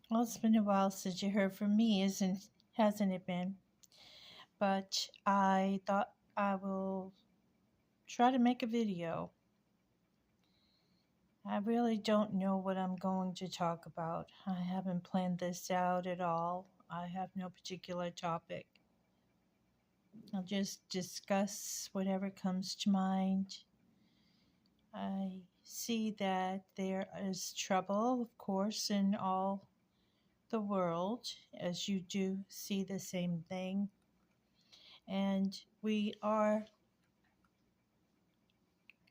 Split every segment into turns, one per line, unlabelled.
Well, it's been a while since you heard from me, hasn't it been? But I thought I will try to make a video. I really don't know what I'm going to talk about. I haven't planned this out at all. I have no particular topic. I'll just discuss whatever comes to mind. I see that there is trouble, of course, in all the world, as you do see the same thing. And we are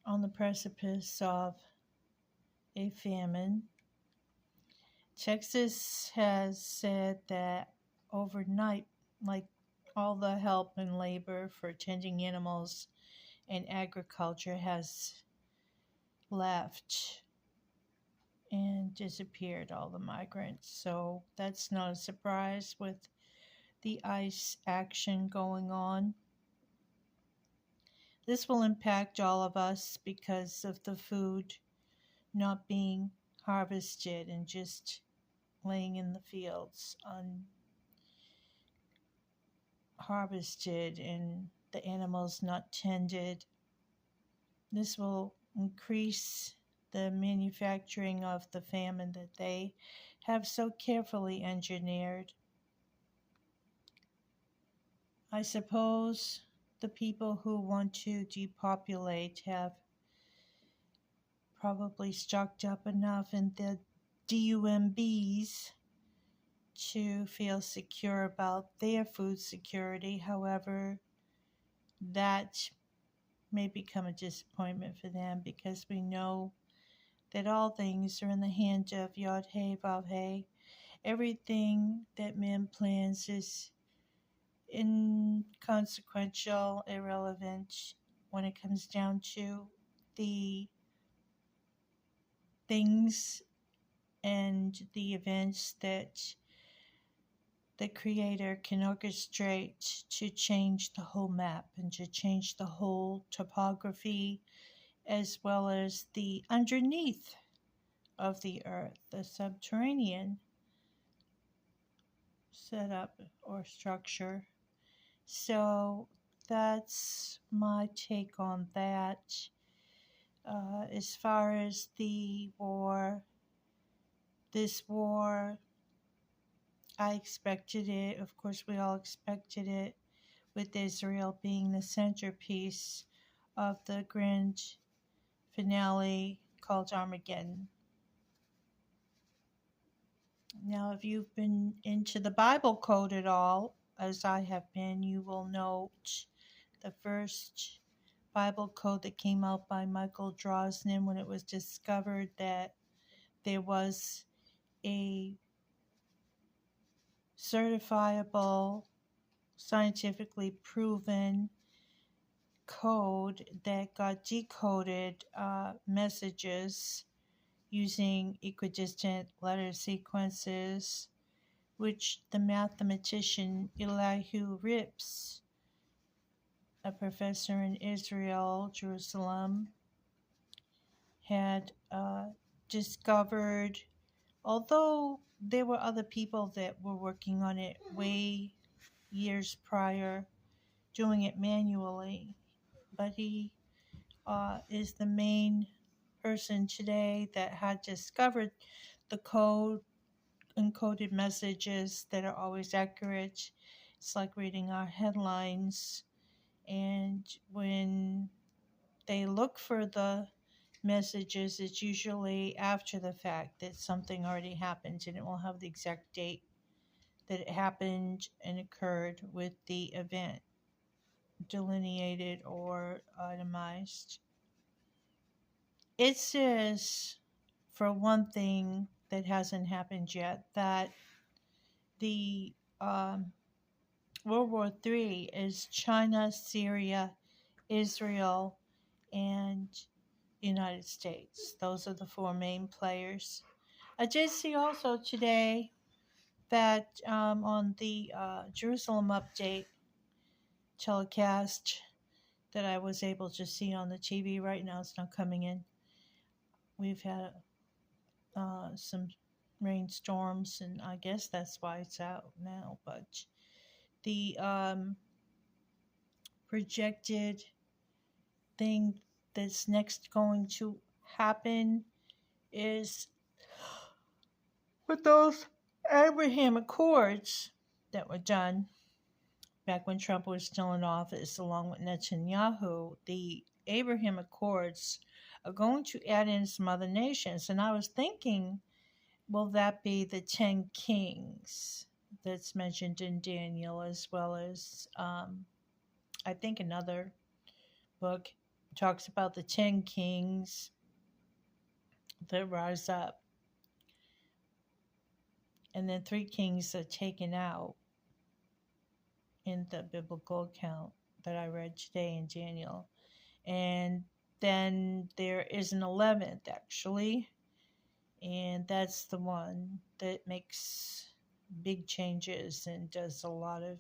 on the precipice of a famine. Texas has said that overnight, like all the help and labor for tending animals and agriculture has left and disappeared, all the migrants. So that's not a surprise with the ICE action going on. This will impact all of us because of the food not being harvested and just laying in the fields unharvested and the animals not tended. This will increase the manufacturing of the famine that they have so carefully engineered. I suppose the people who want to depopulate have probably stocked up enough in the DUMBs to feel secure about their food security. However, that may become a disappointment for them because we know that all things are in the hand of Yod He Vav He. Everything that man plans is inconsequential, irrelevant when it comes down to the things and the events that the Creator can orchestrate to change the whole map and to change the whole topography as well as the underneath of the earth, the subterranean setup or structure. So that's my take on that. As far as the war, this war, I expected it. Of course, we all expected it, with Israel being the centerpiece of the grand finale called Armageddon. Now, if you've been into the Bible code at all, as I have been, you will note the first Bible code that came out by Michael Drosnin when it was discovered that there was a certifiable, scientifically proven code that got decoded messages using equidistant letter sequences, which the mathematician Elihu Rips, a professor in Israel, Jerusalem, had discovered, although there were other people that were working on it way years prior, doing it manually, but he is the main person today that had discovered the code, encoded messages that are always accurate. It's like reading our headlines, and when they look for the messages, it's usually after the fact that something already happened, and it will have the exact date that it happened and occurred with the event delineated or itemized. It says, for one thing that hasn't happened yet, that the World War III is China, Syria, Israel, and United States. Those are the four main players. I did see also today that on the Jerusalem update telecast that I was able to see on the TV right now, it's not coming in. We've had some rainstorms, and I guess that's why it's out now. But the projected thing that's next going to happen is with those Abraham Accords that were done back when Trump was still in office, along with Netanyahu. The Abraham Accords are going to add in some other nations. And I was thinking, will that be the 10 kings that's mentioned in Daniel, as well as, I think, another book talks about the 10 kings that rise up, and then 3 kings are taken out in the biblical account that I read today in Daniel. And then there is an 11th, actually, and that's the one that makes big changes and does a lot of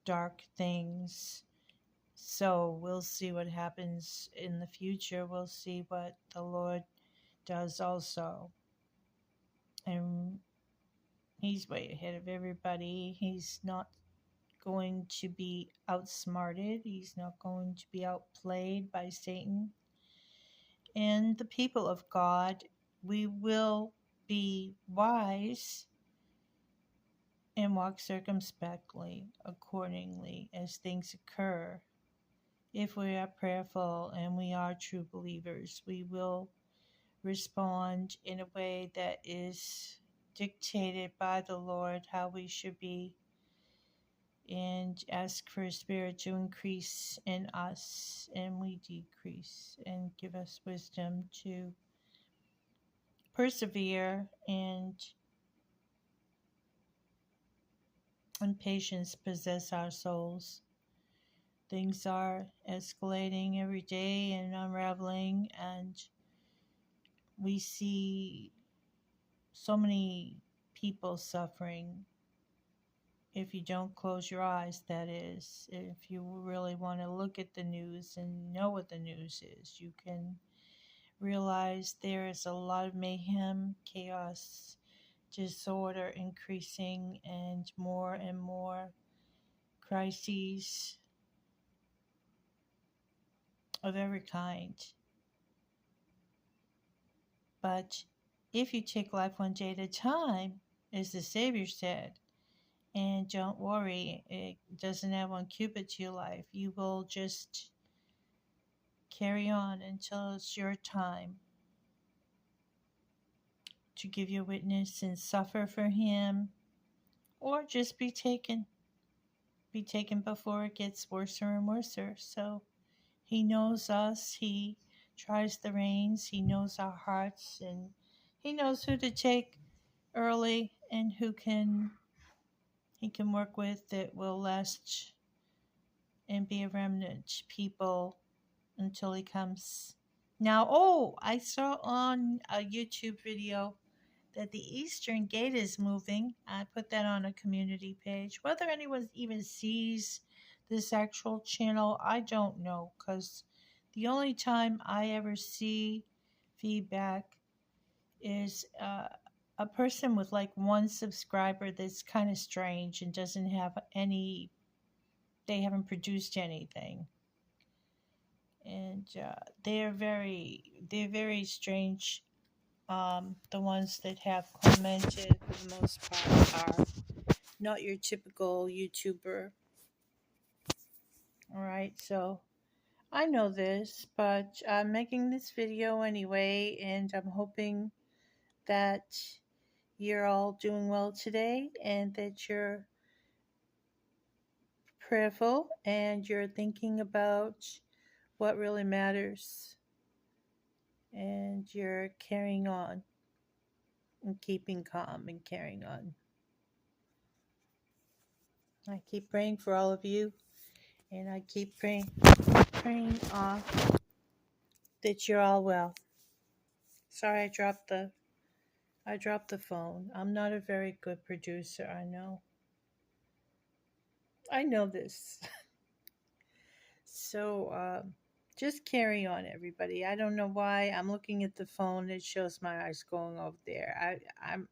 dark things. So we'll see what happens in the future. We'll see what the Lord does also. And he's way ahead of everybody. He's not going to be outsmarted. He's not going to be outplayed by Satan. And the people of God, we will be wise and walk circumspectly accordingly as things occur. If we are prayerful and we are true believers, we will respond in a way that is dictated by the Lord how we should be, and ask for His Spirit to increase in us and we decrease, and give us wisdom to persevere and patience possess our souls. Things are escalating every day and unraveling, and we see so many people suffering. If you don't close your eyes, that is. If you really want to look at the news and know what the news is, you can realize there is a lot of mayhem, chaos, disorder increasing, and more crises of every kind. But if you take life one day at a time, as the Savior said, and don't worry, it doesn't add one cubit to your life. You will just carry on until it's your time to give your witness and suffer for Him, or just be taken. Be taken before it gets worse and worse. So He knows us. He tries the reins. He knows our hearts, and He knows who to take early and who He can work with that will last and be a remnant people until He comes. Now, I saw on a YouTube video that the Eastern Gate is moving. I put that on a community page. Whether anyone even sees this actual channel, I don't know, because the only time I ever see feedback is a person with like 1 subscriber that's kind of strange and doesn't have any, they haven't produced anything. And they're very strange. The ones that have commented for the most part are not your typical YouTuber. Alright, so I know this, but I'm making this video anyway, and I'm hoping that you're all doing well today, and that you're prayerful and you're thinking about what really matters, and you're carrying on and keeping calm and carrying on. I keep praying for all of you, and I keep praying that you're all well. Sorry, I dropped the phone. I'm not a very good producer, I know. I know this. So, just carry on, everybody. I don't know why I'm looking at the phone. It shows my eyes going over there. I'm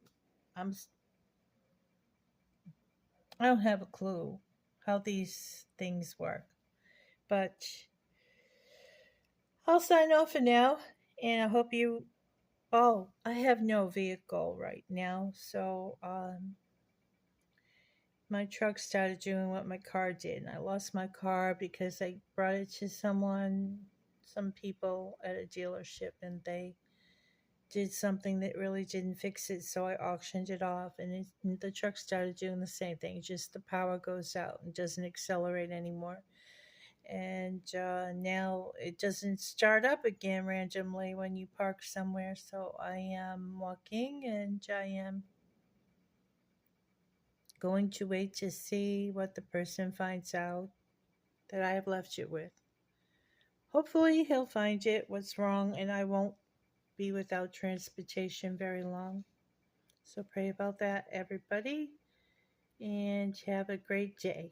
I don't have a clue how these things work, but I'll sign off for now. And I hope you. Oh, I have no vehicle right now, so my truck started doing what my car did, and I lost my car because I brought it to some people at a dealership, and they did something that really didn't fix it, so I auctioned it off, and the truck started doing the same thing. Just the power goes out and doesn't accelerate anymore, and now it doesn't start up again randomly when you park somewhere. So I am walking, and I am going to wait to see what the person finds out that I have left it with. Hopefully, he'll find it, what's wrong, and I won't be without transportation very long. So pray about that, everybody, and have a great day.